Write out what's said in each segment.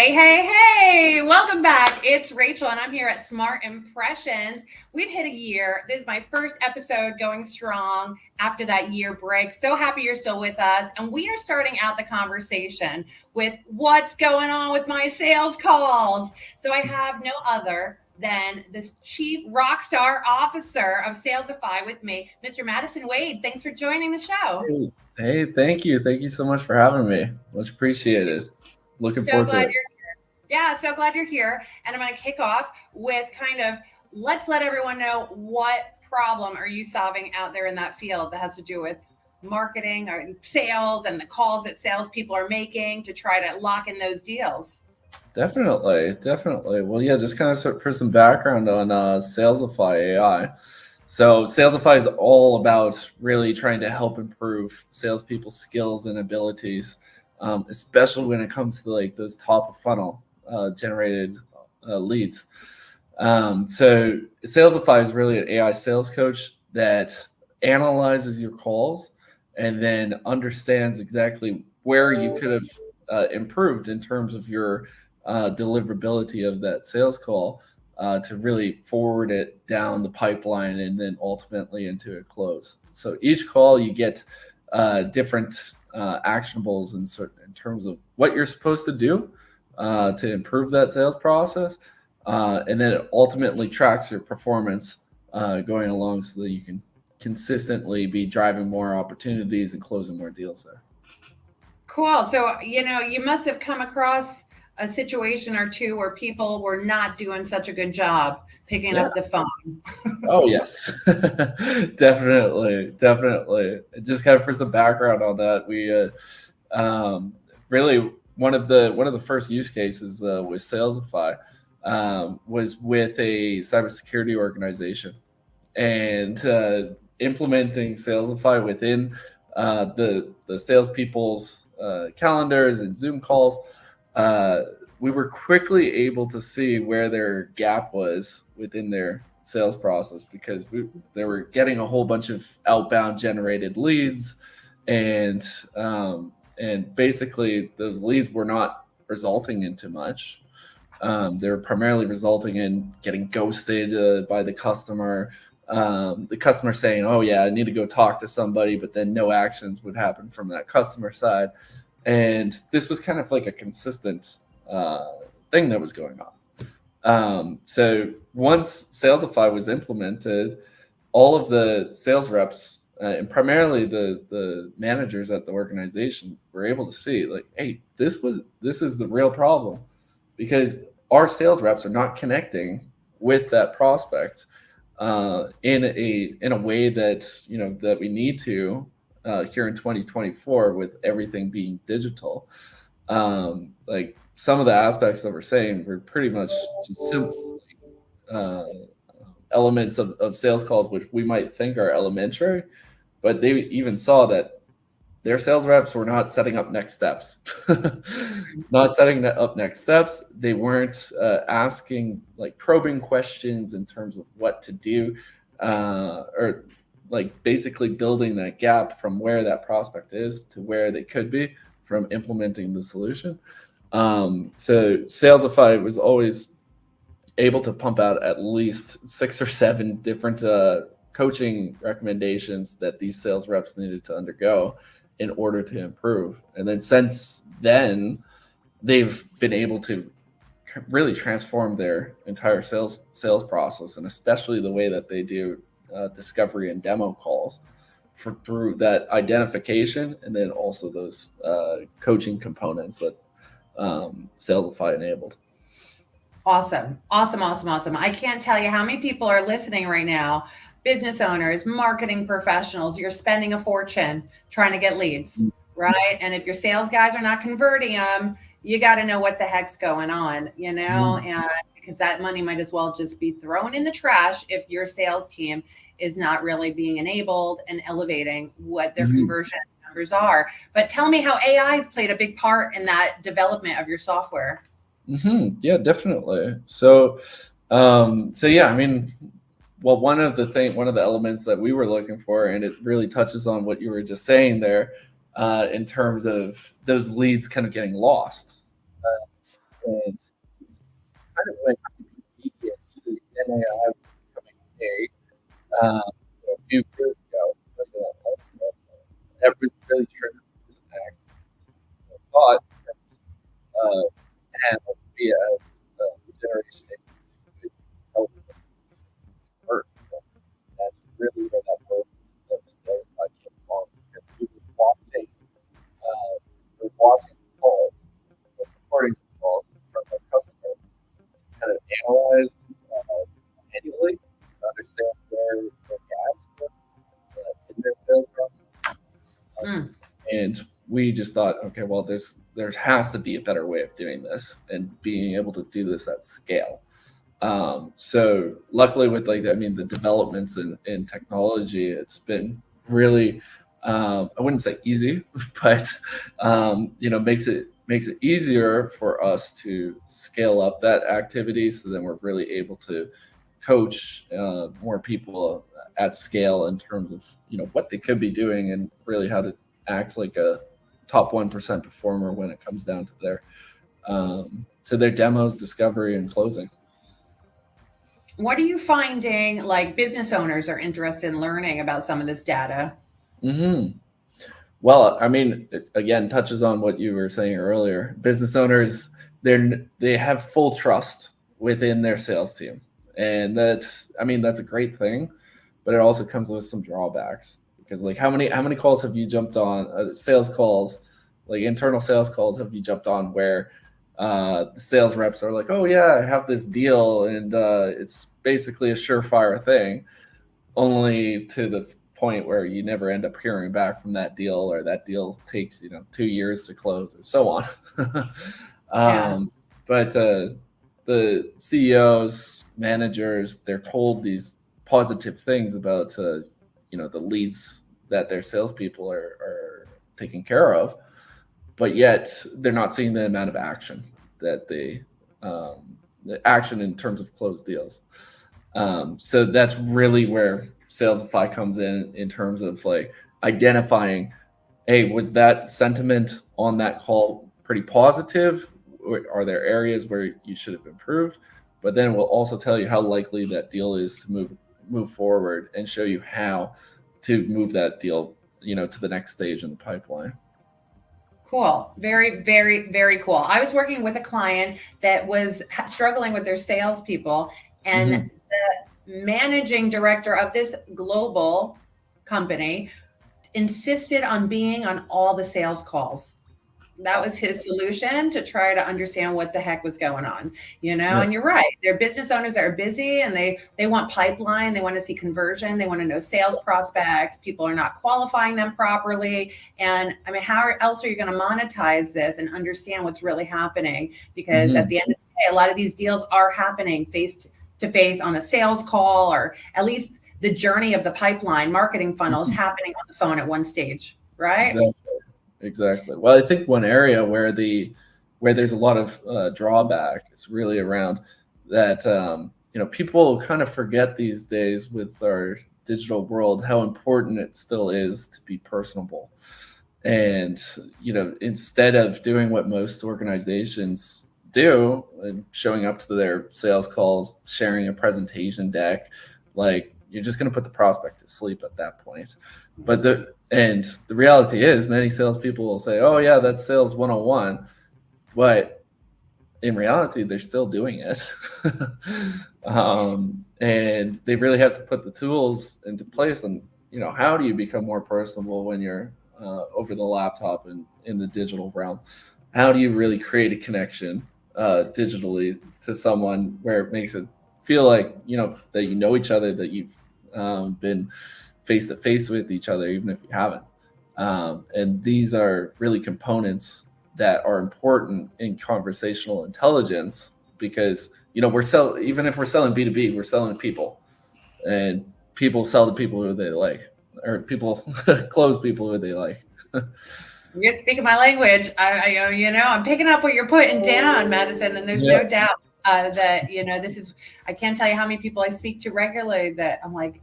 Hey, hey, hey, welcome back. It's Rachel, and I'm here at Smart Impressions. We've hit a year. This is my first episode going strong after that year break. So happy you're still with us. And we are starting out the conversation with what's going on with my sales calls. So I have no other than this Chief Rockstar Officer of Salesify with me, Mr. Madison Wade. Thanks for joining the show. Hey, thank you. Thank you so much for having me. Much appreciated. Looking So forward glad to you're it. here. Yeah, so glad you're here. And I'm going to kick off with let's let everyone know what problem are you solving out there in that field that has to do with marketing or sales and the calls that salespeople are making to try to lock in those deals. Definitely. Well, yeah, just kind of for some background on Salesify AI. So Salesify is all about really trying to help improve salespeople's skills and abilities, especially when it comes to like those top of funnel generated leads. So Salesify is really an AI sales coach that analyzes your calls and then understands exactly where you could have improved in terms of your deliverability of that sales call to really forward it down the pipeline and then ultimately into a close. So each call you get different actionables in terms of what you're supposed to do to improve that sales process. And then it ultimately tracks your performance going along so that you can consistently be driving more opportunities and closing more deals there. Cool. So, you must have come across a situation or two where people were not doing such a good job picking Yeah. up the phone. Oh yes, definitely. Just kind of for some background on that, we really one of the first use cases with Salesify was with a cybersecurity organization and implementing Salesify within the salespeople's calendars and Zoom calls. We were quickly able to see where their gap was within their sales process because they were getting a whole bunch of outbound generated leads, and basically those leads were not resulting into much. They were primarily resulting in getting ghosted by the customer saying, "Oh yeah, I need to go talk to somebody," but then no actions would happen from that customer side. And this was kind of like a consistent thing that was going on. So once Salesify was implemented, all of the sales reps and primarily the managers at the organization were able to see like, hey, this is the real problem because our sales reps are not connecting with that prospect in a way that that we need to here in 2024 with everything being digital. Like some of the aspects that we're saying were pretty much just simple elements of sales calls, which we might think are elementary, but they even saw that their sales reps were not setting up next steps. Not setting up next steps. They weren't asking like probing questions in terms of what to do, or like basically building that gap from where that prospect is to where they could be from implementing the solution. So Salesify was always able to pump out at least 6 or 7 different coaching recommendations that these sales reps needed to undergo in order to improve. And then since then, they've been able to really transform their entire sales process, and especially the way that they do discovery and demo calls through that identification, and then also those coaching components that Salesify enabled. Awesome. I can't tell you how many people are listening right now. Business owners, marketing professionals, you're spending a fortune trying to get leads, right? And if your sales guys are not converting them, you got to know what the heck's going on, and because that money might as well just be thrown in the trash if your sales team is not really being enabled and elevating what their conversion numbers are. But tell me how AI has played a big part in that development of your software. Yeah, definitely. So yeah, I mean, well, one of the elements that we were looking for, and it really touches on what you were just saying there, in terms of those leads kind of getting lost. And it's kind of like immediate to NAI was becoming a few years ago. But, everyone's really trying to act. I thought and we as a generation could help work. That's really where that word came from. Because we were watching calls, the recordings of calls from the customer, kind of analyze manually to understand where the gaps were in their sales process. And we just thought, okay, well, there has to be a better way of doing this and being able to do this at scale. So luckily with the developments in technology, it's been really, I wouldn't say easy, but, makes it easier for us to scale up that activity. So then we're really able to coach more people at scale in terms of, what they could be doing and really how to act like a top 1% performer when it comes down to their demos, discovery, and closing. What are you finding like business owners are interested in learning about some of this data? Mm-hmm. Well, I mean, it again touches on what you were saying earlier. Business owners, they have full trust within their sales team, and that's a great thing, but it also comes with some drawbacks because like how many calls have you jumped on sales calls, like internal sales calls have you jumped on where the sales reps are like, oh yeah, I have this deal and it's basically a surefire thing, only to the point where you never end up hearing back from that deal, or that deal takes 2 years to close, or so on. Yeah. But the CEOs, managers, they're told these positive things about the leads that their salespeople are taking care of, but yet they're not seeing the amount of action that the action in terms of closed deals. So that's really where Salesify comes in terms of like identifying, hey, was that sentiment on that call pretty positive? Or are there areas where you should have improved? But then we'll also tell you how likely that deal is to move forward and show you how to move that deal, to the next stage in the pipeline. Cool. Very, very, very cool. I was working with a client that was struggling with their salespeople, and Mm-hmm. the managing director of this global company insisted on being on all the sales calls. That was his solution to try to understand what the heck was going on, and Yes. you're right. They're business owners that are busy, and they want pipeline, they want to see conversion, they want to know sales prospects. People are not qualifying them properly. And I mean, how else are you going to monetize this and understand what's really happening? Because at Mm-hmm. the end of the day, a lot of these deals are happening face to face on a sales call, or at least the journey of the pipeline marketing funnel is happening on the phone at one stage, right? Exactly. Well, I think one area where there's a lot of drawback is really around that. People kind of forget these days with our digital world how important it still is to be personable. And instead of doing what most organizations do and showing up to their sales calls, sharing a presentation deck, like you're just going to put the prospect to sleep at that point. But the reality is, many salespeople will say, "Oh yeah, that's sales 101," but in reality, they're still doing it. And they really have to put the tools into place. And how do you become more personable when you're over the laptop and in the digital realm? How do you really create a connection digitally to someone where it makes it feel like that you know each other, that you've been face to face with each other, even if you haven't. And these are really components that are important in conversational intelligence, because even if we're selling B2B, we're selling to people, and people sell to people who they like, or people close people who they like. You're speaking my language. I'm picking up what you're putting down, Madison, and there's Yeah. no doubt that this is. I can't tell you how many people I speak to regularly that I'm like,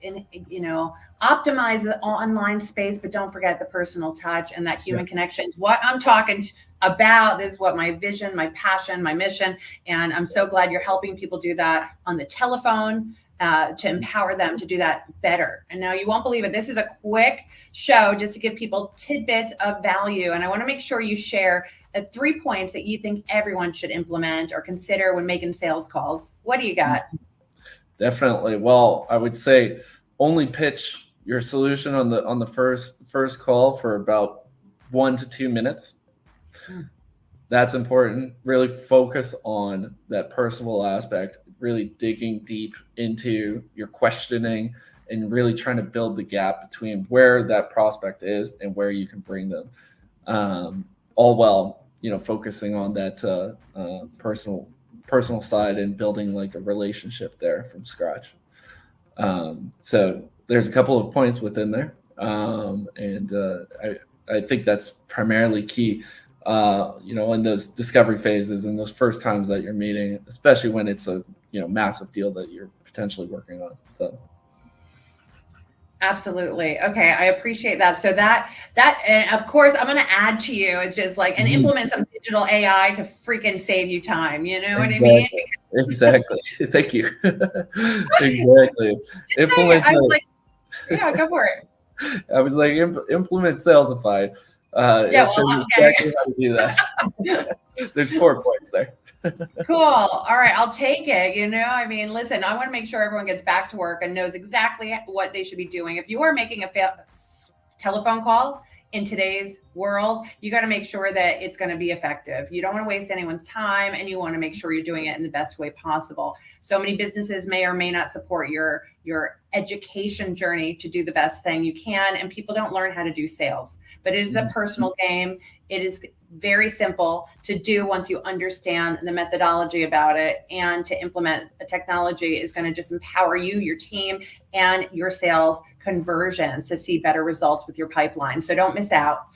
optimize the online space, but don't forget the personal touch and that human connection. What I'm talking about. This is what my vision, my passion, my mission. And I'm so glad you're helping people do that on the telephone, to empower them to do that better. And now you won't believe it. This is a quick show just to give people tidbits of value. And I want to make sure you share 3 points that you think everyone should implement or consider when making sales calls. What do you got? Definitely. Well, I would say only pitch your solution on the first call for about 1 to 2 minutes. That's important. Really focus on that personal aspect, really digging deep into your questioning and really trying to build the gap between where that prospect is and where you can bring them. All while, focusing on that personal side and building like a relationship there from scratch. So there's a couple of points within there. And I think that's primarily key. In those discovery phases and those first times that you're meeting, especially when it's a massive deal that you're potentially working on. So absolutely. Okay, I appreciate that. So that and of course I'm going to add to you. It's just like, and implement some digital AI to freaking save you time. You know what I mean? Exactly. Thank you. Exactly. Implement. I was like, yeah, go for it. I was like, implement Salesify. It shows you exactly how to do that. There's 4 points there. Cool. All right. I'll take it. Listen, I want to make sure everyone gets back to work and knows exactly what they should be doing. If you are making a telephone call in today's world, you got to make sure that it's going to be effective. You don't want to waste anyone's time, and you want to make sure you're doing it in the best way possible. So many businesses may or may not support your education journey to do the best thing you can, and people don't learn how to do sales. But it is a personal game. It is very simple to do once you understand the methodology about it, and to implement a technology is going to just empower you, your team, and your sales conversions to see better results with your pipeline. So don't miss out.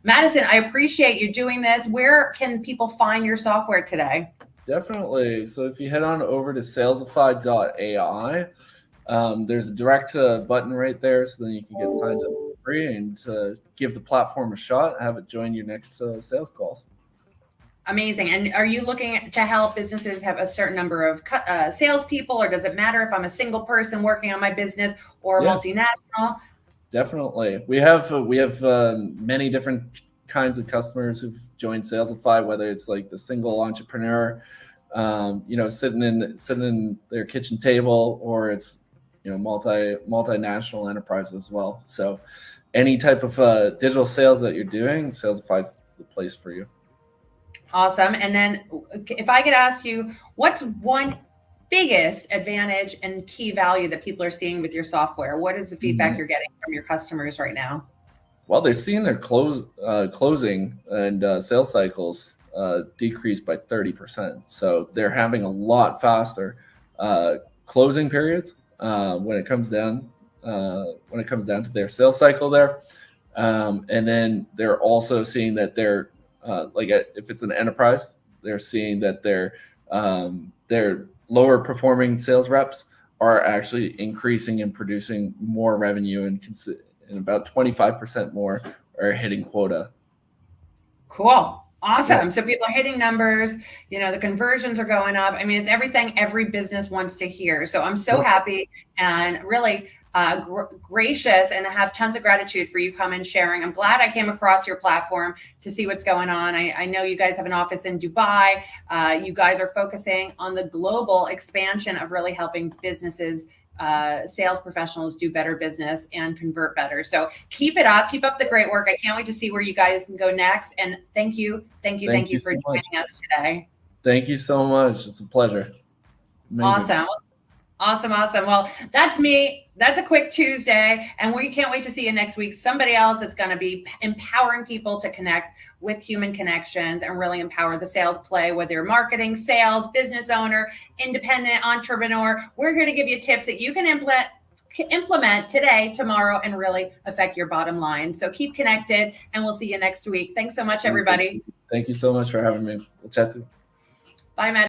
Madison, I appreciate you doing this. Where can people find your software today? Definitely. So if you head on over to salesify.ai, there's a direct button right there, so then you can get signed up for free and give the platform a shot, have it join your next sales calls. Amazing. And are you looking to help businesses have a certain number of salespeople, or does it matter if I'm a single person working on my business or multinational? Definitely. We have many different kinds of customers who've joined Salesify, whether it's like the single entrepreneur, sitting in their kitchen table, or it's multinational enterprise as well. So any type of digital sales that you're doing, Salesify is the place for you. Awesome. And then if I could ask you, what's one biggest advantage and key value that people are seeing with your software? What is the feedback you're getting from your customers right now? Well, they're seeing their closing and sales cycles decrease by 30%. So they're having a lot faster closing periods when it comes down to their sales cycle there. And then they're also seeing that they're if it's an enterprise, they're seeing that their lower performing sales reps are actually increasing and producing more revenue, and about 25% more are hitting quota. Cool. Awesome. Yeah. So people are hitting numbers, the conversions are going up. I mean, it's everything every business wants to hear. So I'm so happy and really gracious, and I have tons of gratitude for you coming and sharing. I'm glad I came across your platform to see what's going on. I know you guys have an office in Dubai. You guys are focusing on the global expansion of really helping businesses, sales professionals do better business and convert better. So keep it up. Keep up the great work. I can't wait to see where you guys can go next. And thank you for joining us today. Thank you so much. It's a pleasure. Amazing. Awesome. Well, that's me. That's a quick Tuesday, and we can't wait to see you next week. Somebody else that's going to be empowering people to connect with human connections and really empower the sales play, whether you're marketing, sales, business owner, independent entrepreneur. We're here to give you tips that you can implement today, tomorrow, and really affect your bottom line. So keep connected, and we'll see you next week. Thanks so much, everybody. Thank you so much for having me. We'll chat soon. Bye, Matt.